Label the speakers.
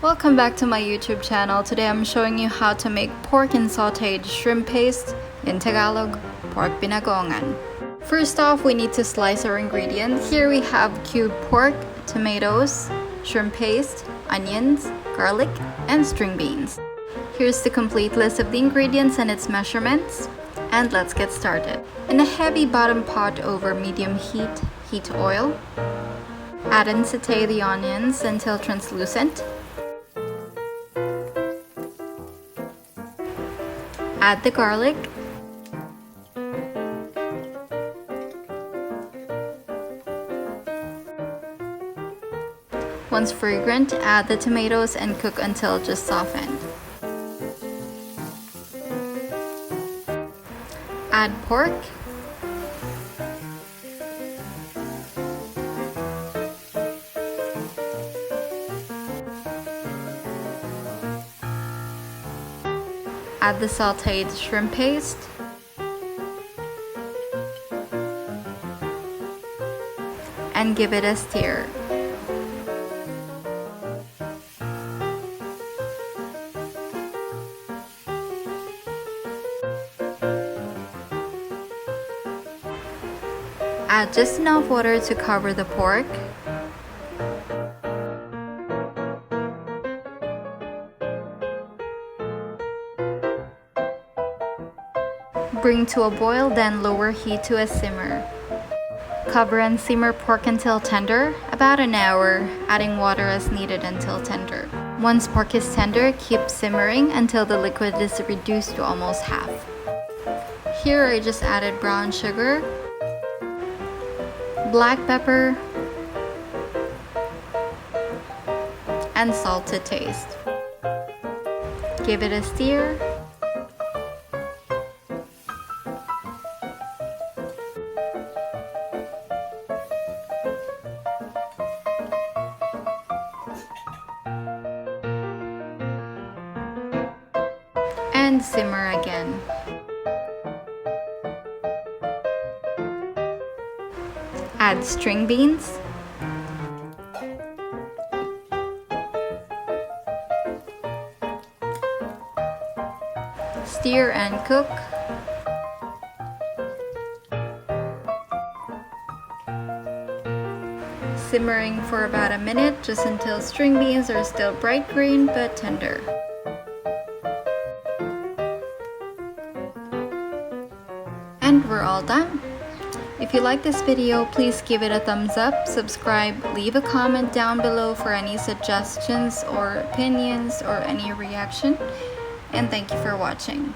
Speaker 1: Welcome back to my YouTube channel. Today I'm showing you how to make pork and sautéed shrimp paste, in Tagalog, pork binagoongan. First off, we need to slice our ingredients. Here we have cubed pork, tomatoes, shrimp paste, onions, garlic, and string beans. Here's the complete list of the ingredients and its measurements. And let's get started. In a heavy bottom pot over medium heat, heat oil. Add and sauté the onions until translucent. Add the garlic. Once fragrant, add the tomatoes and cook until just softened. Add pork. Add the sautéed shrimp paste. And give it a stir. Add just enough water to cover the pork. Bring to a boil, then lower heat to a simmer. Cover and simmer pork until tender, about an hour, adding water as needed until tender. Once pork is tender, keep simmering until the liquid is reduced to almost half. Here I just added brown sugar, black pepper, and salt to taste. Give it a stir. And simmer again. Add string beans. Stir and cook. Simmering for about a minute, just until string beans are still bright green but tender. And we're all done. If you like this video, please give it a thumbs up, subscribe, leave a comment down below for any suggestions or opinions or any reaction, and thank you for watching.